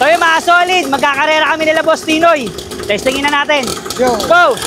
So yung mga solid, magkakarera kami nila Boss Tinoy. Testingin na natin. Yo. Go!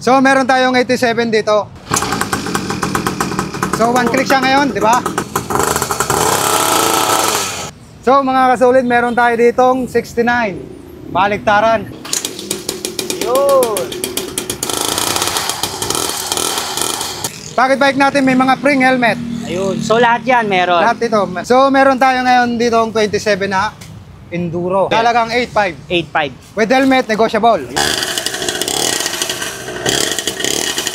So meron tayong 87 dito. So one click siya ngayon, di ba? So mga kasolid, meron tayo ditong 69. Baliktaran. Yun. Pocket bike natin may mga spring helmet. Ayun. So lahat yan meron. Lahat ito. So meron tayo ngayon ditong 27 na Enduro. Talagang 8.5. 8.5. With helmet, negotiable.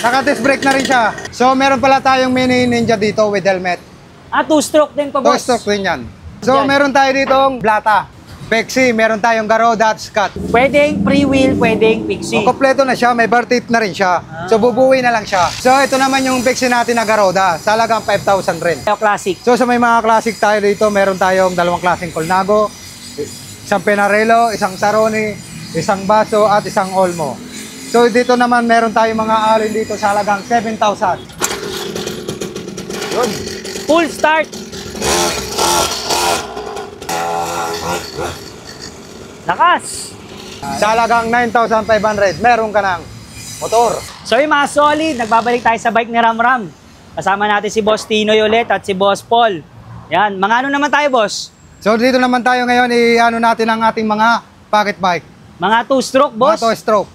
Naka-disc brake na rin siya. So meron pala tayong mini Ninja dito with helmet. Ah, 2-stroke din to, boss. 2-stroke din yan. So Yan. meron tayo ditong Blata, Pexi, meron tayong Garoda at Scott. Pwedeng pre-wheel, pwedeng pixie. Kompleto na siya, may bar tip na rin siya. So bubuwi na lang siya. So ito naman yung Pexi natin na Garoda, talagang 5,000 rin. Classic. So sa may mga classic tayo dito, meron tayong dalawang klaseng Colnago, isang Penarello, isang Saroni, isang Baso at isang Olmo. So dito naman meron tayong mga alin dito sa halagang 7,000. Yun. Full start. Lakas. Sa halagang 9,500, meron ka ng motor. So yung mga solid, nagbabalik tayo sa bike ni Ramram. Kasama natin si Boss Tinoy ulit at si Boss Paul. Yan, mga ano naman tayo, boss? So dito naman tayo ngayon, i-ano natin ang ating mga pocket bike. Mga 2-stroke, boss? Mga 2-stroke.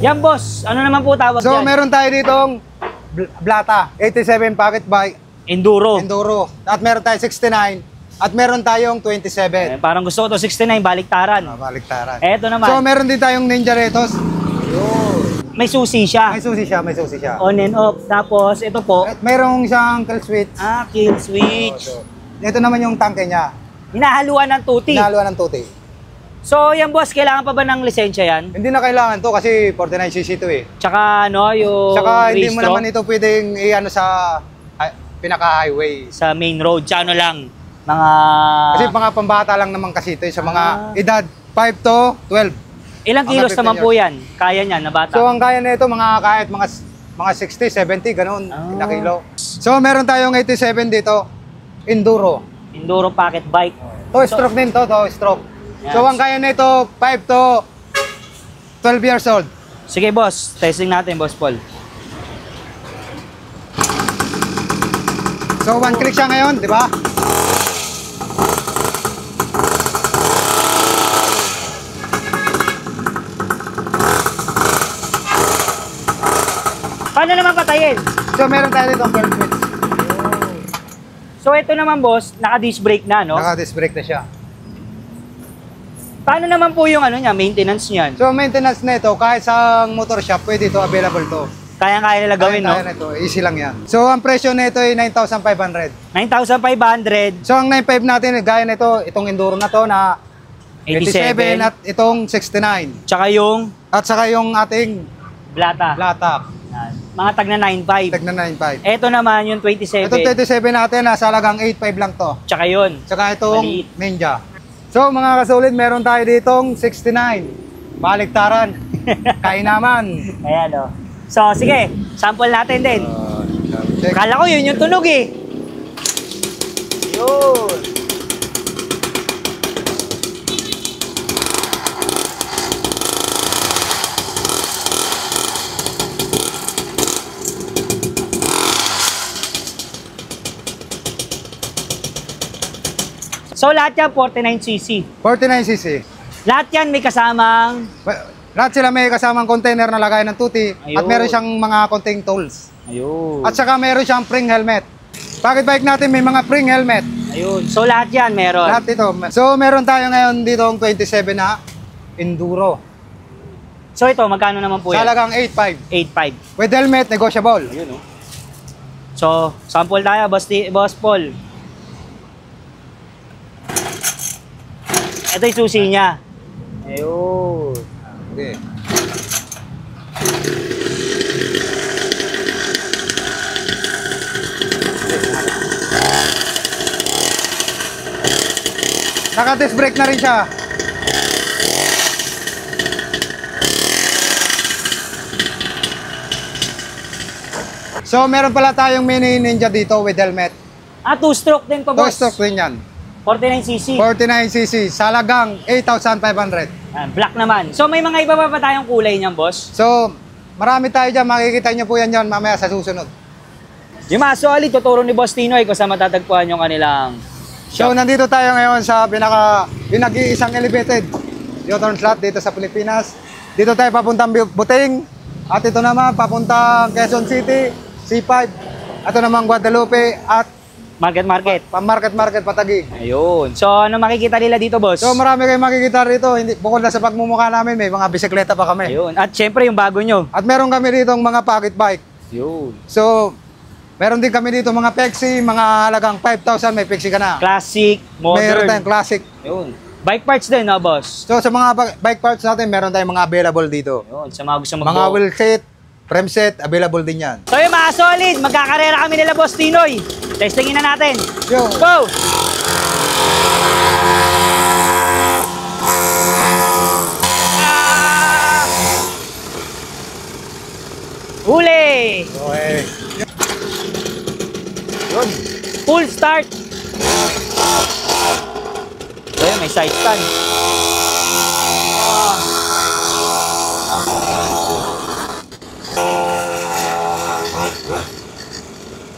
Yan, boss. Ano naman po tawag So dyan? meron tayo ditong Blata, 87 pocket bike, Enduro. Enduro. At meron tayo 69. At meron tayong 27. Parang gusto ko to 69, baliktaran. Baliktaran. Eto naman. So meron din tayong Ninja Retos. May susi siya. May susi siya, may susi siya. On and off. Tapos, ito po. At mayroong siyang kill switch. Kill switch. So, ito naman yung tangke niya. Hinahaluan ng tuti. Hinahaluan ng tuti. So, yan boss, kailangan pa ba ng lisensya yan? Hindi na kailangan to kasi 49cc to eh. Tsaka ano, yung Saka hindi mo registro naman ito pwedeng i-ano sa pinaka-highway. sa main road. Tsaka ano lang, mga... Kasi mga pambata lang naman kasi ito sa mga edad 5 to 12. Ilang kilos naman po yan? Kaya niyan na bata? So ang kaya nito kahit mga 60, 70, ganun, na kilo. So meron tayong 87 dito, Enduro. Enduro pocket bike. Stroke din to, stroke. Yes. So ang kaya nito 5 to 12 years old. Sige boss, testing natin boss Paul. So one click siya ngayon, di ba? Paano naman patayin? So meron tayo dito ang kill switch. So ito naman boss, naka-disc brake na, no? Naka-disc brake na siya. Paano naman po yung ano niya, maintenance niyan? So maintenance nito, kahit sa motor shop, pwede ito, available to. Kaya-kaya nila gawin, no? Kaya na ito, easy lang yan. So ang presyo nito ay 9,500. 9,500, So ang 9,500 natin, gaya nito, itong Enduro na to na 87, at itong 69. tsaka yung At saka yung ating Blata. Blata, Yan. Mga tag na 9,500. tag na 9,500. Ito naman yung 27, Itong 27 natin, nasa halagang 8,500 lang to. tsaka yun. Saka itong Maliit. Ninja. So mga kasolid, meron tayo ditong 69. Baliktaran. Kainaman. Ayan, no? So, sige, sample natin din. Check. Kala ko yun yung tunog eh. Yun. So, lahat yan 49cc. 49cc. Lahat yan may kasamang... Lahat sila may kasamang container na lagay ng tuti. At Ayun. meron siyang mga konting tools. Ayun. At saka meron siyang spring helmet. Pocket bike natin may mga spring helmet. Ayun. So, lahat yan meron. Lahat ito. So meron tayo ngayon dito ang 27 na Enduro. So, ito, magkano naman po Sa yan? halagang 8,500. 8,500. With helmet, negotiable. Ayun, oh. So, sample tayo, Boss Paul. Ito yung susi niya. Ayun. Okay. Naka-disc brake na rin siya. So, meron pala tayong mini Ninja dito with helmet. Ah, 2-stroke din to, boss. 2-stroke din yan. 49cc. 49cc, salagang 8,500. Black naman. So, may mga iba pa tayong kulay niyan, boss? So, marami tayo dyan. Makikita nyo po yan dyan mamaya sa susunod. Yung mga solid, tuturo ni Boss Tinoy kung saan matatagpuan yung kanilang So, nandito tayo ngayon sa yung nag-iisang elevated U-turn slot dito sa Pilipinas. Dito tayo papuntang Buting. At ito naman, papuntang Quezon City, C5. Ito naman Guadalupe at market. Market Patagi. Ayun. So, ano makikita nila dito, boss? So, marami kayong makikita rito. Bukod na sa pagmumukha namin, may mga bisikleta pa kami. Ayun. At syempre, yung bago nyo. At meron kami dito mga pocket bike. Ayun. So, meron din kami dito mga Pexi, mga halagang 5,000, may Pexi ka na. Classic, modern. Meron tayong classic. Ayun. Bike parts din, no, boss? So, sa mga bike parts natin, meron tayong mga available dito. Ayun. Sa mga gusto Mga wheel set, frame set, available din yan. So, yung mga solid, magkakarera kami nila, Boss Tinoy. Testingin na natin. Yo. Go! Huli! Okay. Yun. Full start. So yun, may side stand.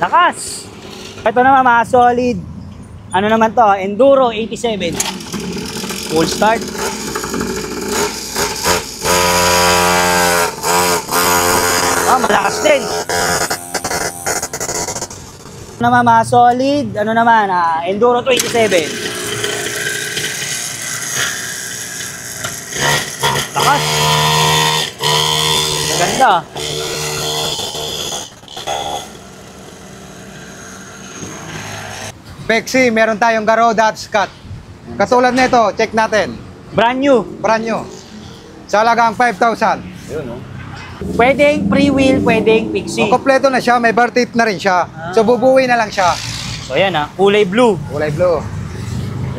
Lakas! Ito naman mga solid. Ano naman to? Enduro 87. Full start. Ah, malakas din. Ano naman mga solid, ano naman, Enduro 27. Lakas. Ganda. Pexi, meron tayong Garoda at Scott. Katulad nito, check natin. Brand new. Brand new. Sa halagang 5,000. Ayun, no? Pwedeng pre-wheel, pwedeng pixie. Kompleto na siya, may bar tip na rin siya. So bubuwi na lang siya. So ayan kulay blue. Kulay blue.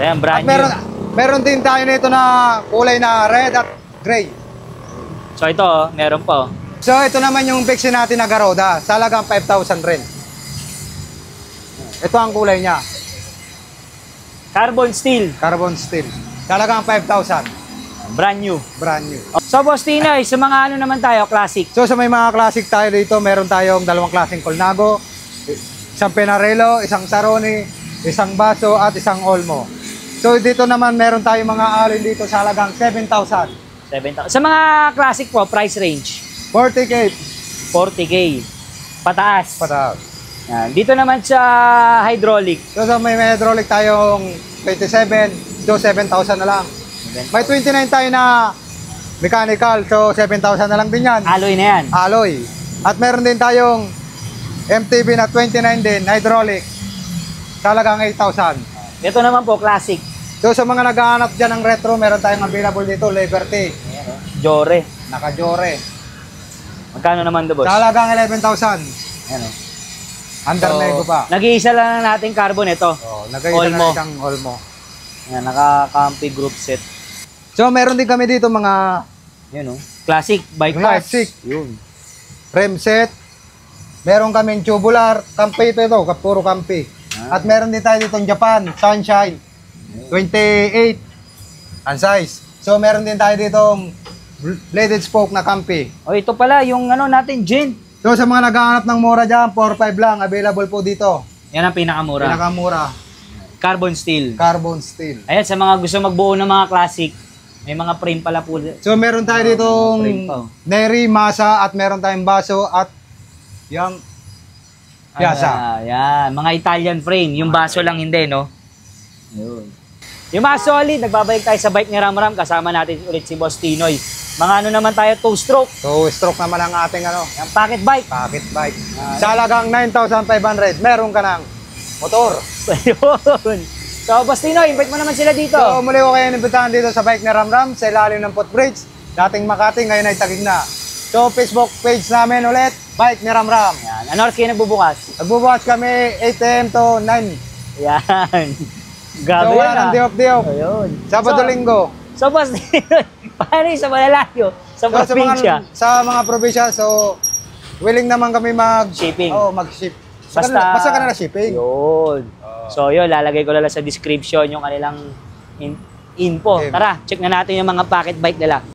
Ayan, brand At meron din tayo nito na kulay na red at gray. new. So ito, meron pa. So ito naman yung Pexi natin na Garoda, sa halagang 5,000 rin. Ito ang kulay niya. Carbon steel. Carbon steel. Sa halagang 5,000. Brand new. Brand new. So Boss Tinoy, sa mga ano naman tayo, classic. So sa may mga classic tayo dito, meron tayong dalawang klaseng Colnago, isang Penarello, isang Saroni, isang Baso at isang Olmo. So dito naman meron tayong mga alin dito sa halagang 7,000. 7,000. Sa mga classic po, price range 40K 40K. Pataas. pataas. Yan. Dito naman sa hydraulic. So sa may hydraulic tayong 27, so 7,000 na lang. May 29 tayo na mechanical, so 7,000 na lang din yan. Alloy na yan. Alloy. At meron din tayong MTB na 29 din, hydraulic. Talagang 8,000. Ito naman po, classic. So sa mga naghahanap dyan ng retro, meron tayong available dito, Liberty. Jore. Naka-Jore. Magkano naman do, boss? Talagang 11,000. Ayan, Under nego pa. Nag-iisa lang natin carbon ito. Oh, nag-iisa na isang Olmo. Ayan, naka-Campy group set. So meron din kami dito mga Yun, classic bike classic. parts. Yun. frame set. Meron kaming tubular. Kampi ito, puro kampi. At meron din tayo dito Japan, Sunshine. 28 ang size. So meron din tayo dito bladed spoke na kampi. Oh, ito pala yung ano natin, Gin. So sa mga naghahanap ng mura dyan, 4-5 lang, available po dito. Yan ang pinakamura. Pinakamura. Carbon steel. Carbon steel. Ayan, sa mga gusto magbuo ng mga classic, may mga frame pala po. So meron tayo ditong frame pa. Neri, Masa, at meron tayong Baso at yung Piazza. Yan, mga Italian frame. Yung Baso lang hindi, no? Yun. Yung mga solid, nagbabalik tayo sa bike ni Ramram. Kasama natin ulit si Boss Tinoy. Mga ano naman tayo, 2-stroke. So stroke naman ang ating ano, Yung pocket bike. pocket bike. Sa halagang 9,500, meron ka ng motor. Ayun. So, Boss Tinoy, invite mo naman sila dito. So muli ko kayo nabitahan dito sa bike ni Ramram sa ilalim ng footbridge. Dating Makati, ngayon ay Taguig na. So Facebook page namin ulit, Bike ni Ramram. Yan. Ano oras kayo nagbubukas? Nagbubukas kami 8 AM to 9. Yan. Grabe So yan, wala nang diop-diop. Ayun. Sabado, Linggo. So, Boss Tinoy, paano yung sa malalayo? Sa probinsya? Sa mga probinsya, so willing naman kami Shipping. mag-ship. Basta ka na shipping. Yun. So yun, lalagay ko lang sa description yung kanilang info. Okay. Tara, check na natin yung mga pocket bike nila.